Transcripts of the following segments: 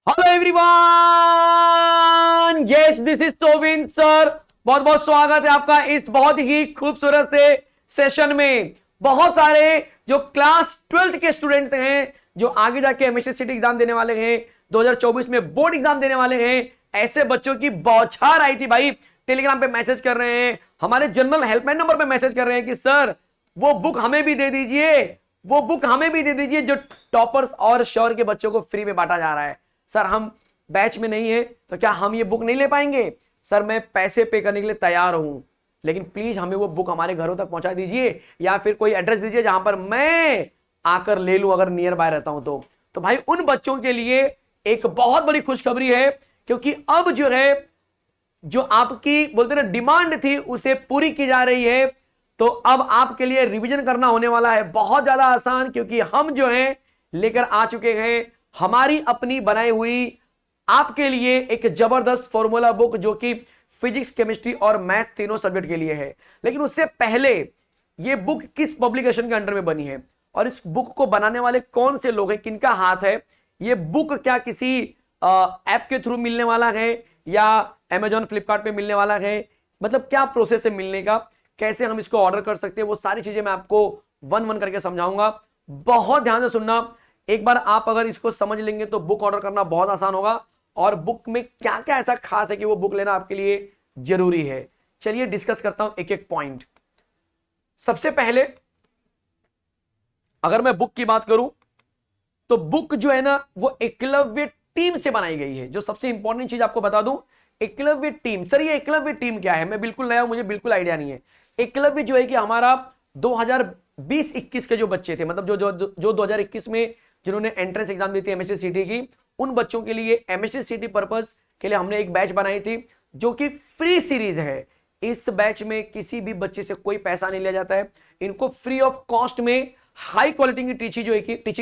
Hello everyone, yes this is Sobin sir. बहुत बहुत स्वागत है आपका इस बहुत ही खूबसूरत से सेशन में। बहुत सारे जो क्लास 12th के स्टूडेंट्स हैं, जो आगे जाके एमएससी एग्जाम देने वाले हैं, 2024 में बोर्ड एग्जाम देने वाले हैं, ऐसे बच्चों की बौछार आई थी भाई। टेलीग्राम पे मैसेज कर रहे हैं, हमारे जनरल हेल्पलाइन नंबर पे मैसेज कर रहे हैं कि सर वो बुक हमें भी दे दीजिए, वो बुक हमें भी दे दीजिए जो टॉपर्स और श्योर के बच्चों को फ्री में बांटा जा रहा है। सर हम बैच में नहीं है तो क्या हम ये बुक नहीं ले पाएंगे? सर मैं पैसे पे करने के लिए तैयार हूं, लेकिन प्लीज हमें वो बुक हमारे घरों तक पहुंचा दीजिए, या फिर कोई एड्रेस दीजिए जहां पर मैं आकर ले लूं अगर नियर बाय रहता हूं तो भाई उन बच्चों के लिए एक बहुत बड़ी खुशखबरी है, क्योंकि अब जो है जो आपकी बोलते ना डिमांड थी उसे पूरी की जा रही है। तो अब आपके लिए रिवीजन करना होने वाला है बहुत ज्यादा आसान, क्योंकि हम जो है लेकर आ चुके हैं हमारी अपनी बनाई हुई आपके लिए एक जबरदस्त फॉर्मूला बुक, जो कि फिजिक्स, केमिस्ट्री और मैथ्स तीनों सब्जेक्ट के लिए है। लेकिन उससे पहले ये बुक किस पब्लिकेशन के अंडर में बनी है और इस बुक को बनाने वाले कौन से लोग हैं, किनका हाथ है, ये बुक क्या किसी ऐप के थ्रू मिलने वाला है या अमेजॉन फ्लिपकार्ट पे मिलने वाला है, मतलब क्या प्रोसेस है मिलने का, कैसे हम इसको ऑर्डर कर सकते हैं, वो सारी चीजें मैं आपको वन वन करके समझाऊंगा। बहुत ध्यान से सुनना। एक बार आप अगर इसको समझ लेंगे तो बुक ऑर्डर करना बहुत आसान होगा, और बुक में क्या क्या ऐसा खास है कि वो बुक लेना आपके लिए जरूरी है। चलिए डिस्कस करता हूं एक एक पॉइंट। सबसे पहले अगर मैं बुक की बात करूं तो बुक जो है ना वो एकलव्य टीम से बनाई गई है। जो सबसे इंपॉर्टेंट चीज आपको बता दूं, एकलव्य टीम। सर ये एकलव्य टीम क्या है? मैं बिल्कुल नया हूं, मुझे बिल्कुल आइडिया नहीं है। एकलव्य जो है कि हमारा 2020-21 के जो बच्चे थे, मतलब जो 2021 में जिन्होंने एंट्रेंस एग्जाम दी थी एमएससी सीटी की, उन बच्चों के लिए एमएससी सीटी पर्पस के लिए हमने एक बैच बनाई थी जो कि फ्री सीरीज है। इस बैच में किसी भी बच्चे से कोई पैसा नहीं लिया जाता है। इनको फ्री ऑफ कॉस्ट में हाई क्वालिटी की टीचिंग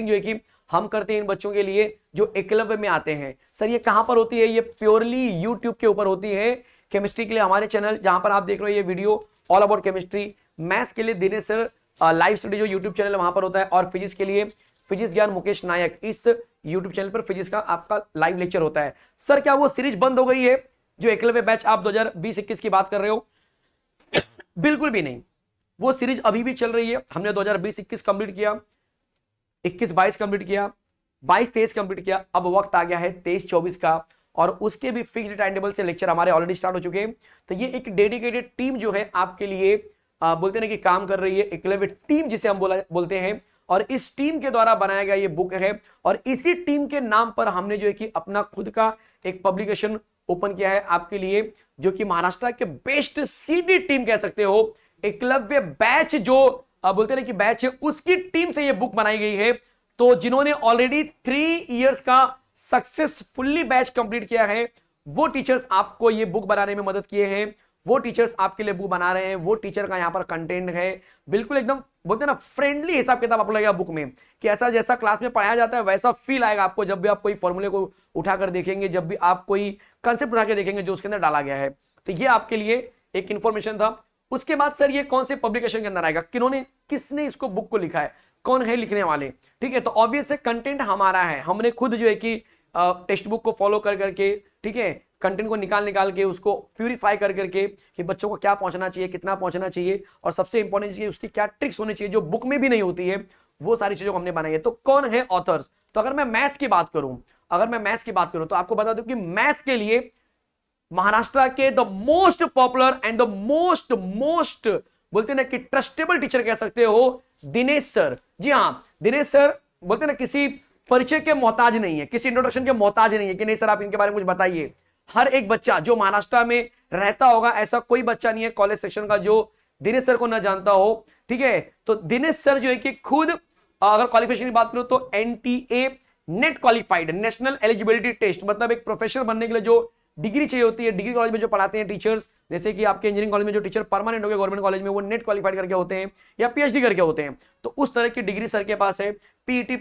जो है कि हम करते हैं इन बच्चों के लिए जो एकलव्य में आते हैं। सर ये कहां पर होती है? ये प्योरली यूट्यूब के ऊपर होती है। केमिस्ट्री के लिए हमारे चैनल जहां पर आप देख रहे हो ये video all about chemistry, maths के लिए दिनेश सर लाइव स्टडी जो यूट्यूब चैनल वहां पर होता है, और फिजिक्स के लिए फिजिक्स ज्ञान मुकेश नायक, इस यूट्यूब चैनल पर फिजिक्स का आपका लाइव लेक्चर होता है। सर क्या वो सीरीज बंद हो गई है जो एकलव्य बैच आप 2020-21 की बात कर रहे हो? बिल्कुल भी नहीं, वो सीरीज अभी भी चल रही है। हमने 2020-21 कंप्लीट किया, 21-22 कंप्लीट किया, 22-23 कंप्लीट किया, अब वक्त आ गया है 23-24 का, और उसके भी फिक्स्ड टाइम टेबल से लेक्चर हमारे ऑलरेडी स्टार्ट हो चुके हैं। तो ये एक डेडिकेटेड टीम जो है आपके लिए बोलते हैं कि काम कर रही है, एकलव्य टीम जिसे हम बोलते हैं, और इस टीम के द्वारा बनाया गया ये बुक है। और इसी टीम के नाम पर हमने जो है कि अपना खुद का एक पब्लिकेशन ओपन किया है आपके लिए, जो कि महाराष्ट्र के बेस्ट सीडी टीम कह सकते हो। एकलव्य बैच जो बोलते हैं कि बैच है, उसकी टीम से ये बुक बनाई गई है। तो जिन्होंने ऑलरेडी 3 इयर्स का सक्सेसफुली बैच कंप्लीट किया है, वो टीचर्स आपको ये बुक बनाने में मदद किए हैं, वो टीचर्स आपके लिए बुक बना रहे हैं, वो टीचर का यहां पर कंटेंट है बिल्कुल एकदम बोलते हैं ना फ्रेंडली हिसाब किताब आपको लगेगा बुक में, कि ऐसा जैसा क्लास में पढ़ाया जाता है वैसा फील आएगा आपको जब भी आप कोई फॉर्मूले को उठाकर देखेंगे, जब भी आप कोई कंसेप्ट उठा के देखेंगे जो उसके अंदर डाला गया है। तो ये आपके लिए एक इंफॉर्मेशन था। उसके बाद सर ये कौन से पब्लिकेशन के अंदर आएगा, किसने इसको बुक को लिखा है, कौन है लिखने वाले? ठीक है, तो ऑब्वियस है कंटेंट हमारा है। हमने खुद जो है कि टेक्स्ट बुक को फॉलो कर करके, ठीक है, कंटेंट को निकाल के उसको प्यूरिफाई कर करके कि बच्चों को क्या पहुंचना चाहिए, कितना पहुंचना चाहिए, और सबसे इंपॉर्टेंट चीज उसकी क्या ट्रिक्स होनी चाहिए जो बुक में भी नहीं होती है, वो सारी चीजों को हमने बनाई है। तो कौन है ऑथर्स? तो अगर मैं मैथ्स की बात करूं तो आपको बता दूं कि मैथ्स के लिए महाराष्ट्र के the most popular and the most बोलते ना कि ट्रस्टेबल टीचर कह सकते हो, दिनेश सर। जी हां, दिनेश सर बोलते ना किसी परिचय के मोहताज नहीं है, किसी इंट्रोडक्शन के मोहताज नहीं है कि नहीं सर आप इनके बारे में कुछ बताइए। हर एक बच्चा जो महाराष्ट्र में रहता होगा, ऐसा कोई बच्चा नहीं है कॉलेज सेक्शन का जो दिनेश सर को ना जानता हो। ठीक है, तो दिनेश सर जो है कि खुद अगर क्वालिफिकेशन की बात करूं तो NTA NET qualified, national eligibility test, मतलब एक प्रोफेसर बनने के लिए जो डिग्री चाहिए होती है, डिग्री कॉलेज में जो पढ़ाते हैं टीचर्स, जैसे कि आपके इंजीनियरिंग कॉलेज में जो टीचर परमानेंट हो गए गवर्नमेंट कॉलेज में, वो नेट क्वालिफाइड करके होते हैं या पीएचडी करके होते हैं। तो उस तरह की डिग्री सर के पास है। पीईटी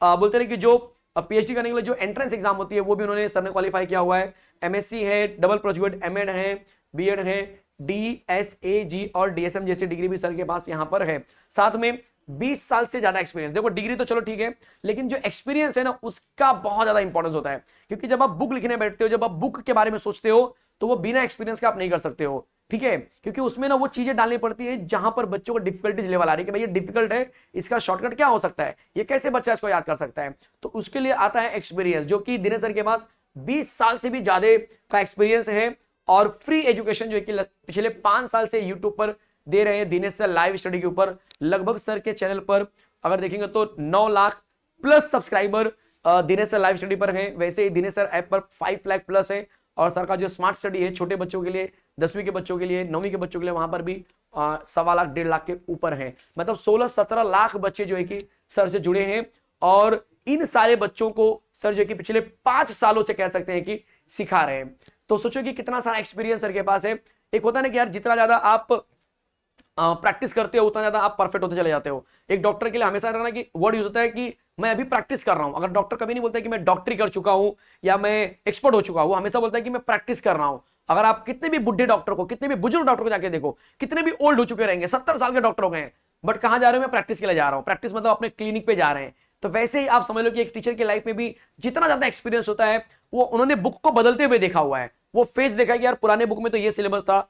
बोलते हैं कि जो पीएचडी करने के लिए जो एंट्रेंस एग्जाम होती है वो भी उन्होंने सर ने क्वालिफाई किया हुआ है। एमएससी है, डबल ग्रेजुएट एमएड है, बीएड है, डीएसएजी और डीएसएम जैसी डिग्री भी सर के पास यहां पर है। साथ में 20 साल से ज्यादा एक्सपीरियंस। देखो डिग्री तो चलो ठीक है, लेकिन जो एक्सपीरियंस है ना उसका बहुत ज्यादा इंपॉर्टेंस होता है, क्योंकि जब आप बुक लिखने बैठते हो, जब आप बुक के बारे में सोचते हो, तो वो बिना एक्सपीरियंस के आप नहीं कर सकते हो, ठीक है, क्योंकि उसमें ना वो चीजें डालनी पड़ती है जहां पर बच्चों को डिफिकल्टीज लेवल आ रही है कि भाई ये डिफिकल्ट है, इसका शॉर्टकट क्या हो सकता है, ये कैसे बच्चा इसको याद कर सकता है। तो उसके लिए आता है एक्सपीरियंस, जो कि दिनेश सर के पास 20 साल से भी ज्यादा का एक्सपीरियंस है। और फ्री एजुकेशन जो है कि पिछले 5 साल से यूट्यूब पर दे रहे हैं दिनेश सर लाइव स्टडी के ऊपर। लगभग सर के चैनल पर अगर देखेंगे तो 9 lakh plus subscriber Dinesh sir live study पर हैं। वैसे ही दिनेश सर ऐप पर 5 लाख प्लस है। और सर का जो स्मार्ट स्टडी है छोटे बच्चों के लिए, 10वीं के बच्चों के लिए, 9वीं के बच्चों के लिए, वहां पर भी 1.25 लाख 1.5 लाख के ऊपर है। मतलब 16-17 लाख बच्चे जो है कि सर से जुड़े हैं। और इन सारे बच्चों को सर जो कि पिछले 5 सालों से कह सकते हैं कि सिखा रहे हैं। तो सोचो कि कितना सारा एक्सपीरियंस सर के पास है। एक होता है ना कि यार जितना ज्यादा आप प्रैक्टिस करते हो उतना ज्यादा आप परफेक्ट होते चले जाते हो। एक डॉक्टर के लिए हमेशा रहना कि वर्ड यूज होता है कि मैं अभी प्रैक्टिस कर रहा हूं। अगर डॉक्टर कभी नहीं बोलता कि मैं डॉक्टरी कर चुका हूं या मैं एक्सपर्ट हो चुका हूं, हमेशा बोलता है कि मैं प्रैक्टिस कर रहा हूं। अगर आप कितने भी बुढ़े डॉक्टर को, कितने भी बुजुर्ग डॉक्टर को जाके देखो, कितने भी ओल्ड हो चुके रहेंगे, 70 साल के डॉक्टर हो गए, बट कहां जा रहे हो, मैं प्रैक्टिस के लिए जा रहा हूं। प्रैक्टिस मतलब अपने क्लिनिक पे जा रहे हैं। तो वैसे ही आप समझ लो कि एक टीचर की लाइफ में भी जितना ज्यादा एक्सपीरियंस होता है, वो उन्होंने बुक को बदलते हुए देखा हुआ है। वो फेज देखा कि यार पुराने बुक में तो ये सिलेबस था,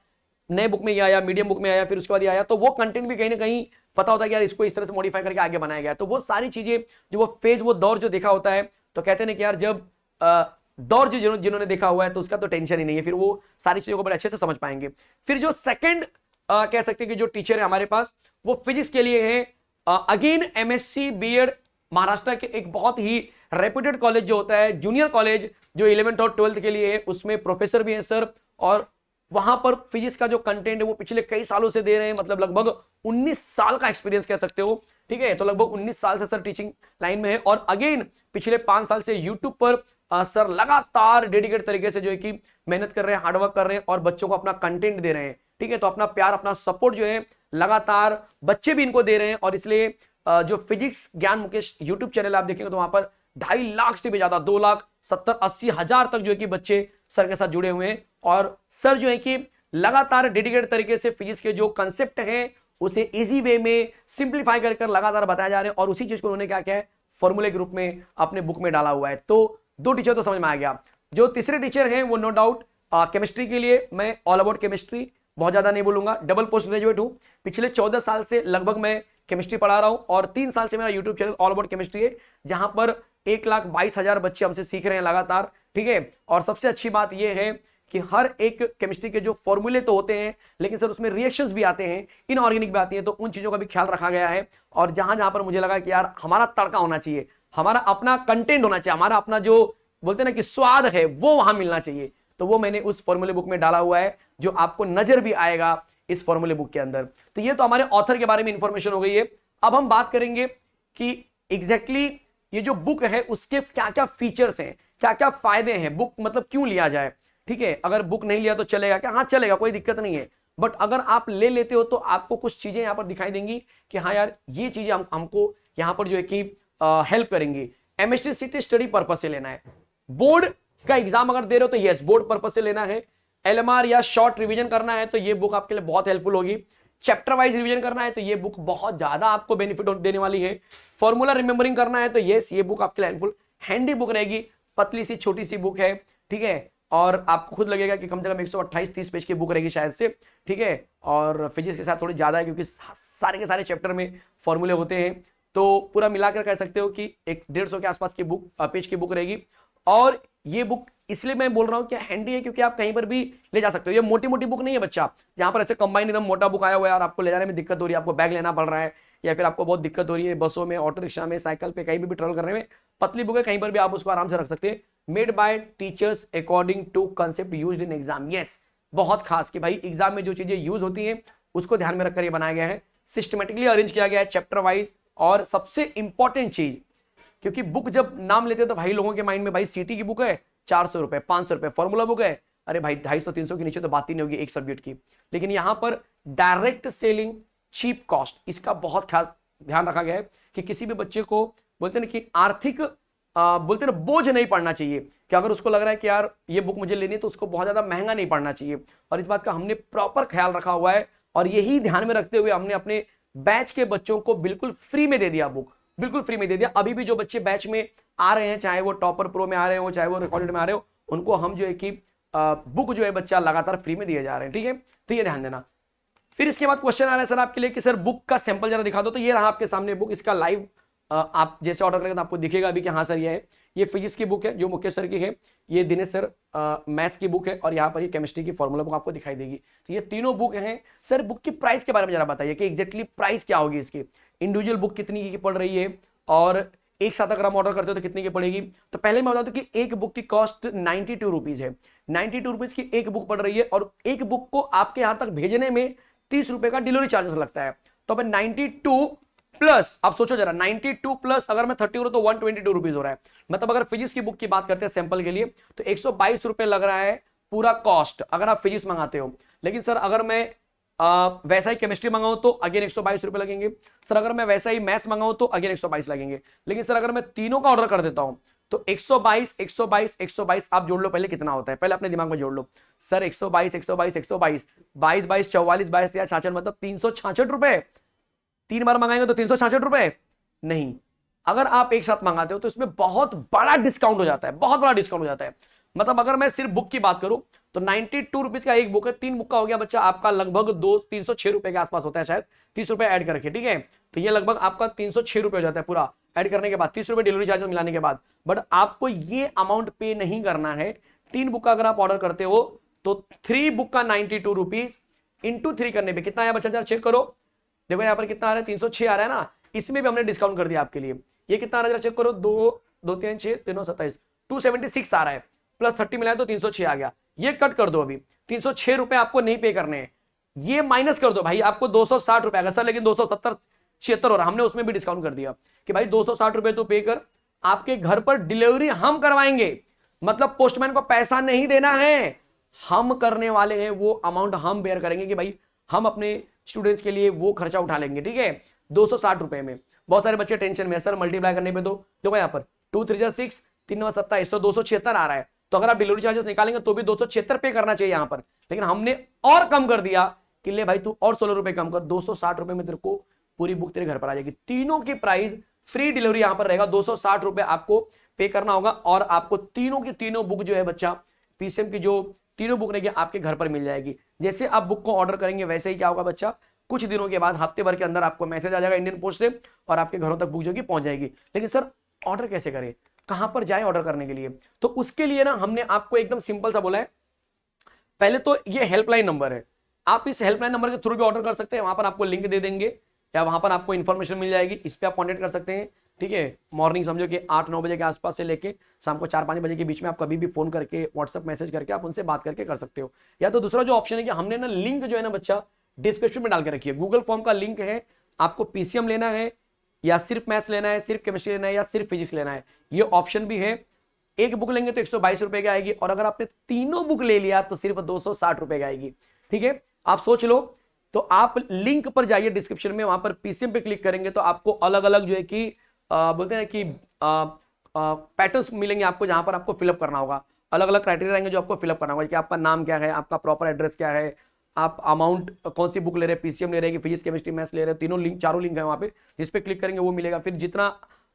नए बुक में ये आया, मीडियम बुक में आया, फिर उसके बाद ये आया। तो वो कंटेंट भी कहीं ना कहीं पता होता है कि यार इसको इस तरह से मॉडिफाई करके आगे बनाया गया। तो वो सारी चीजें जो वो फेज, वो दौर जो देखा होता है, तो कहते हैं कि यार जब दौर जो जिन्होंने देखा हुआ है तो उसका तो टेंशन ही नहीं है, फिर वो सारी चीजों को बड़े अच्छे से समझ पाएंगे। फिर जो सेकंड कह सकते हैं कि जो टीचर है हमारे पास, वो फिजिक्स के लिए है अगेन एमएससी बीएड महाराष्ट्र के एक बहुत ही रेप्यूटेड कॉलेज जो होता है जूनियर कॉलेज, जो 11th और 12th के लिए है, उसमें प्रोफेसर भी है सर। और वहां पर फिजिक्स का जो कंटेंट है वो पिछले कई सालों से दे रहे हैं, मतलब लगभग 19 साल का एक्सपीरियंस कह सकते हो, ठीक है। तो लगभग 19 साल से सर टीचिंग लाइन में है। और अगेन पिछले 5 साल से यूट्यूब पर सर लगातार डेडिकेट तरीके से जो है कि मेहनत कर रहे हैं, हार्डवर्क कर रहे हैं और बच्चों को अपना कंटेंट दे रहे हैं, ठीक है। तो अपना प्यार, अपना सपोर्ट जो है लगातार बच्चे भी इनको दे रहे हैं। और इसलिए जो फिजिक्स ज्ञान मुकेश यूट्यूब चैनल आप देखेंगे तो वहां पर 2.5 लाख से भी ज्यादा, 2,70,80,000 तक जो है कि बच्चे सर के साथ जुड़े हुए हैं। और सर जो है कि लगातार डेडिकेटेड तरीके से फिजिक्स के जो कंसेप्ट हैं उसे इजी वे में सिंप्लीफाई कर लगातार बताया जा रहे हैं। और उसी चीज को उन्होंने क्या किया है, फॉर्मूले के रूप में अपने बुक में डाला हुआ है। तो 2 टीचर तो समझ में आ गया। जो तीसरे टीचर हैं वो नो डाउट केमिस्ट्री के लिए मैं ऑल अबाउट केमिस्ट्री, बहुत ज्यादा नहीं बोलूंगा, डबल पोस्ट ग्रेजुएट हूं। पिछले 14 साल से लगभग मैं केमिस्ट्री पढ़ा रहा हूं और 3 साल से मेरा YouTube channel all about chemistry है, जहां पर 1,22,000 बच्चे हमसे सीख रहे हैं लगातार, ठीक है। और सबसे अच्छी बात यह है कि हर एक केमिस्ट्री के जो फॉर्मूले तो होते हैं, लेकिन सर उसमें रिएक्शंस भी आते हैं, इनऑर्गेनिक भी आती हैं, तो उन चीजों का भी ख्याल रखा गया है। और जहां जहां पर मुझे लगा कि यार हमारा तड़का होना चाहिए, हमारा अपना कंटेंट होना चाहिए, हमारा अपना जो बोलते हैं ना कि स्वाद है वो वहां मिलना चाहिए, तो वो मैंने उस फॉर्मूले बुक में डाला हुआ है, जो आपको नजर भी आएगा इस फॉर्मूले बुक के अंदर। तो ये तो हमारे ऑथर के बारे में इंफॉर्मेशन हो गई है। अब हम बात करेंगे कि एग्जैक्टली ये जो बुक है उसके क्या क्या फीचर्स हैं, क्या क्या फायदे हैं, बुक मतलब क्यों लिया जाए, ठीक है। अगर बुक नहीं लिया तो चलेगा क्या? हाँ चलेगा, कोई दिक्कत नहीं है। बट अगर आप ले लेते हो तो आपको कुछ चीजें यहां पर दिखाई देंगी कि हाँ यार ये चीजें हमको यहां पर जो है कि हेल्प करेंगी। एमएसटी सीटी स्टडी पर्पज से लेना है, बोर्ड का एग्जाम अगर दे रहे हो तो यस बोर्ड पर्पज से लेना है। एलएमआर या शॉर्ट रिवीजन करना है तो ये बुक आपके लिए बहुत हेल्पफुल होगी। चैप्टर वाइज रिवीजन करना है तो ये बुक बहुत ज्यादा आपको बेनिफिट देने वाली है। फॉर्मूला रिमेंबरिंग करना है तो यस ये बुक आपके लिए हेल्पफुल। हैंडी बुक रहेगी, पतली सी छोटी सी बुक है, ठीक है। और आपको खुद लगेगा कि कम से कम 128-30 पेज की बुक रहेगी शायद से, ठीक है। और फिजिक्स के साथ थोड़ी ज्यादा है क्योंकि सारे के सारे चैप्टर में फॉर्मूले होते हैं। तो पूरा मिलाकर कह सकते हो कि 150 के आसपास की बुक, पेज की बुक रहेगी। और ये बुक इसलिए मैं बोल रहा हूं कि हैंडी है क्योंकि आप कहीं पर भी ले जा सकते हो। ये मोटी मोटी बुक नहीं है बच्चा, जहां पर ऐसे कंबाइन एकदम मोटा बुक आया हुआ है और आपको ले जाने में दिक्कत हो रही है, आपको बैग लेना पड़ रहा है, या फिर आपको बहुत दिक्कत हो रही है बसों में, ऑटो रिक्शा में, साइकिल पे, कहीं भी ट्रेवल करने में। पतली बुक है, कहीं पर भी आप उसको आराम से रख सकते हैं। Made by teachers according to concept used in exam. Yes, बहुत खास कि भाई एग्जाम में जो चीजें यूज होती हैं उसको ध्यान में रखकर ये बनाया गया है, सिस्टमेटिकली अरेंज किया गया है चैप्टर वाइज। और सबसे इंपॉर्टेंट चीज, क्योंकि बुक जब नाम लेते हैं तो भाई लोगों के माइंड में भाई सीटी की बुक है 400 रुपए, 500 रुपए, फॉर्मूला बुक है, अरे भाई 250-300 के नीचे तो बात ही नहीं होगी एक सब्जेक्ट की। लेकिन यहां पर डायरेक्ट सेलिंग, चीप कॉस्ट, इसका बहुत ध्यान रखा गया है कि किसी भी बच्चे को बोलते ना कि आर्थिक बोलते ना बोझ नहीं पड़ना चाहिए, कि अगर उसको लग रहा है कि यार ये बुक मुझे लेनी है तो उसको बहुत ज्यादा महंगा नहीं पड़ना चाहिए। और इस बात का हमने प्रॉपर ख्याल रखा हुआ है और यही ध्यान में रखते हुए हमने अपने बैच के बच्चों को बिल्कुल फ्री में दे दिया बुक, बिल्कुल फ्री में दे दिया। अभी भी जो बच्चे बैच में आ रहे हैं, चाहे वो टॉपर प्रो में आ रहे हो, चाहे वो रिकॉर्डेड में आ रहे हो, उनको हम जो है कि बुक जो है बच्चा लगातार फ्री में दिए जा रहे हैं, ठीक है। तो ये ध्यान देना। फिर इसके बाद क्वेश्चन आ रहा है सर आपके लिए कि सर बुक का सैंपल जरा दिखा दो। तो ये रहा आपके सामने बुक, इसका लाइव आप जैसे ऑर्डर करेंगे तो आपको दिखेगा अभी कि हाँ सर ये है। ये फिजिक्स की बुक है जो मुकेश सर की है, ये दिनेश सर मैथ्स की बुक है, और यहाँ पर ये केमिस्ट्री की फॉर्मूला बुक आपको दिखाई देगी। तो ये तीनों बुक हैं। सर बुक की प्राइस के बारे में जरा बताइए कि एग्जैक्टली प्राइस क्या होगी इसकी, इंडिविजुअल बुक कितनी की पड़ रही है, और एक साथ अगर हम ऑर्डर करते हो तो कितनी की पड़ेगी। तो पहले मैं बता दूं कि एक बुक की कॉस्ट 92 रुपीज है। 92 रुपीज की एक बुक पड़ रही है, और एक बुक को आपके यहां तक भेजने में 30 रुपए का डिलीवरी चार्जेस लगता है। तो अब 92 प्लस, आप सोचो जरा, 92 प्लस अगर मैं 30 तो 122 रुपीज हो रहा है। मतलब अगर फिजिक्स की बुक की बात करते हैं सैंपल के लिए तो 122 रुपए लग रहा है पूरा कॉस्ट अगर आप फिजिक्स मंगाते हो। लेकिन सर अगर मैं वैसा ही केमिस्ट्री मंगाऊं तो अगेन 122 रुपए लगेंगे। सर अगर मैं वैसा ही मैथ्स मंगाऊं तो अगेन 122 लगेंगे। लेकिन सर अगर मैं तीनों का ऑर्डर कर देता हूं तो 122 122 122 आप जोड़ लो पहले कितना होता है, पहले अपने दिमाग में जोड़ लो। सर 122 122 122 22 22 44 22 66 मतलब 366 रुपए। 3 बार मंगाएंगे तो 366 रुपए नहीं। अगर आप एक साथ मंगाते हो तो इसमें बहुत बड़ा डिस्काउंट हो जाता है, बहुत बड़ा डिस्काउंट हो जाता है। मतलब अगर मैं सिर्फ बुक की बात करूं तो 92 रुपीज का एक बुक है, 3 बुक का हो गया बच्चा आपका लगभग 306 रुपए के आसपास होता है, शायद 30 रुपए ऐड करके, ठीक है। तो ये लगभग आपका 306 रुपए हो जाता है पूरा ऐड करने के बाद, 30 रुपए डिलीवरी चार्जेस मिलाने के बाद। बट आपको ये अमाउंट पे नहीं करना है। 3 बुक का अगर आप ऑर्डर करते हो तो 3 बुक का 92 रुपीज इंटू 3 करने पर कितना आया बच्चा, जरा चेक करो। देखो यहाँ पर कितना आ रहा है, 306 आ रहा है ना, इसमें भी हमने डिस्काउंट कर दिया आपके लिए। ये कितना आ रहा है जरा चेक करो, 2 2 3 6 3 27 276 आ रहा है, प्लस 30 मिलाया तो 306 आ गया। ये कट कर दो, अभी 306 रुपए आपको नहीं पे करने हैं, ये माइनस कर दो भाई, आपको 260 रुपए आएगा। सर लेकिन 270 76 हो रहा, हमने उसमें भी डिस्काउंट कर दिया कि भाई 260 रुपए तो पे कर, आपके घर पर डिलीवरी हम करवाएंगे। मतलब पोस्टमैन को पैसा नहीं देना है, हम करने वाले हैं, वो अमाउंट हम बेयर करेंगे कि भाई हम अपने स्टूडेंट्स के लिए वो खर्चा उठा लेंगे, ठीक है। 260 रुपए में बहुत सारे बच्चे टेंशन में है, सर मल्टीप्लाई करने पे तो देखो यहाँ पर 2 3 6 3 9 27 तो 276 आ रहा है। तो अगर आप डिलीवरी चार्जेस निकालेंगे तो भी 276 पे करना चाहिए यहां पर। लेकिन हमने और कम कर दिया कि ले भाई तू और 16 रुपए कम कर, 260 रुपए में तेरे को पूरी बुक तेरे घर पर आ जाएगी। तीनों की प्राइस फ्री डिलीवरी यहां पर रहेगा, 260 रुपए आपको पे करना होगा, और आपको तीनों की तीनों बुक जो है बच्चा पीसीएम की जो तीनों बुक रहेगी आपके घर पर मिल जाएगी। जैसे आप बुक को ऑर्डर करेंगे वैसे ही क्या होगा बच्चा, कुछ दिनों के बाद हफ्ते भर के अंदर आपको मैसेज आ जाएगा इंडियन पोस्ट से, और आपके घरों तक बुक जो पहुंच जाएगी। लेकिन सर ऑर्डर कैसे करें, कहां पर जाए ऑर्डर करने के लिए, तो उसके लिए ना हमने आपको एकदम सिंपल सा बोला है। पहले तो ये हेल्पलाइन नंबर है, आप इस हेल्पलाइन नंबर के थ्रू भी ऑर्डर कर सकते हैं, वहां पर आपको लिंक दे देंगे या वहां पर आपको इंफॉर्मेशन मिल जाएगी, इस पर आप कॉन्टेक्ट कर सकते हैं, ठीक है। मॉर्निंग समझो कि 8-9 बजे के आसपास से लेके शाम को 4-5 बजे के बीच में आप कभी भी फोन करके व्हाट्सएप मैसेज करके आप उनसे बात करके कर सकते हो। या तो दूसरा जो ऑप्शन है कि हमने ना लिंक जो है ना बच्चा डिस्क्रिप्शन में डाल के रखी है, गूगल फॉर्म का लिंक है, आपको पीसीएम लेना है या सिर्फ मैथ्स लेना है, सिर्फ केमिस्ट्री लेना है या सिर्फ फिजिक्स लेना है, ये ऑप्शन भी है। एक बुक लेंगे तो 122 रुपए की आएगी, और अगर आपने तीनों बुक ले लिया तो सिर्फ 260 रुपए की आएगी, ठीक है। आप सोच लो, तो आप लिंक पर जाइए डिस्क्रिप्शन में, वहां पर पीसीएम पे क्लिक करेंगे तो आपको अलग अलग जो है कि बोलते हैं कि पैटर्न्स मिलेंगे आपको, जहां पर आपको फिलअप करना होगा, अलग अलग क्राइटेरिया रहेंगे जो आपको फिलअप करना होगा कि आपका नाम क्या है, आपका प्रॉपर एड्रेस क्या है, आप अमाउंट कौन सी बुक ले रहे हैं, पीसीएम ले रहे हैं कि फिजिक्स केमिस्ट्री मैथ्स ले रहे हैं, तीनों लिंक, चारों लिंक है वहां पे, जिस पे क्लिक करेंगे वो मिलेगा। फिर जितना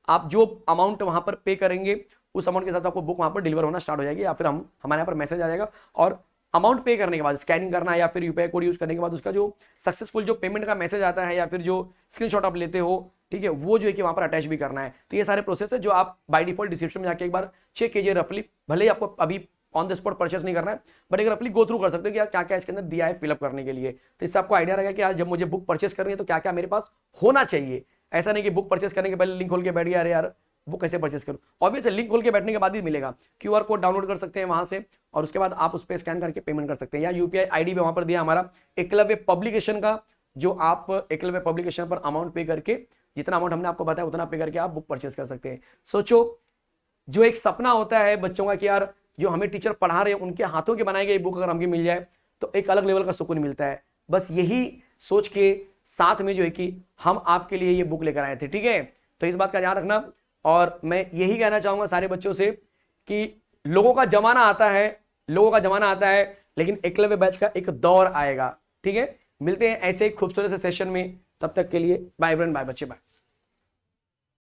आप जो अमाउंट वहां पर पे करेंगे उस अमाउंट के साथ आपको बुक वहां पर डिलीवर होना स्टार्ट हो जाएगी, या फिर हम हमारे यहाँ पर मैसेज आ जाएगा। और अमाउंट पे करने के बाद स्कैनिंग करना है या फिर यूपीआई कोड यूज करने के बाद उसका जो सक्सेसफुल जो पेमेंट का मैसेज आता है या फिर जो स्क्रीनशॉट आप लेते हो, ठीक है, वो जो है कि वहां पर अटैच भी करना है। तो ये सारे प्रोसेस है जो आप बाय डिफॉल्ट डिस्क्रिप्शन में जाके एक बार चेक कीजिए रफली, भले ही आपको अभी ऑन द स्पॉट परचेस नहीं करना है, बट एक रफली गो थ्रू कर सकते हो कि क्या क्या इसके अंदर दिया है फिलअप करने के लिए। तो इससे आपको आइडिया रहेगा कि यार जब मुझे बुक परचेस करनी है तो क्या क्या मेरे पास होना चाहिए। ऐसा नहीं कि बुक परचेस करने के पहले लिंक खोल के बैठ गया, अरे यार बुक कैसे परचेस करूं। ऑब्वियसली लिंक खोल के बैठने के बाद ही मिलेगा, क्यूआर कोड डाउनलोड कर सकते हैं वहां से, और उसके बाद आप उस पर स्कैन करके पेमेंट कर सकते हैं, या यूपीआई आईडी भी वहां पर दिया हमारा एकलव्य पब्लिकेशन का, जो आप एकलव्य पब्लिकेशन पर अमाउंट पे करके, जितना अमाउंट हमने आपको बताया उतना पे करके आप बुक परचेस कर सकते हैं। सोचो, जो एक सपना होता है बच्चों का कि यार जो हमें टीचर पढ़ा रहे हैं उनके हाथों की बनाई गई बुक अगर हमको मिल जाए तो एक अलग लेवल का सुकून मिलता है। बस यही सोच के साथ में जो है कि हम आपके लिए ये बुक लेकर आए थे, ठीक है। तो इस बात का ध्यान रखना, और मैं यही कहना चाहूंगा सारे बच्चों से कि लोगों का जमाना आता है, लेकिन एकलव्य बैच का एक दौर आएगा, ठीक है। मिलते हैं ऐसे एक खूबसूरत से सेशन में, तब तक के लिए बाय फ्रेंड, बाय बच्चे, बाय।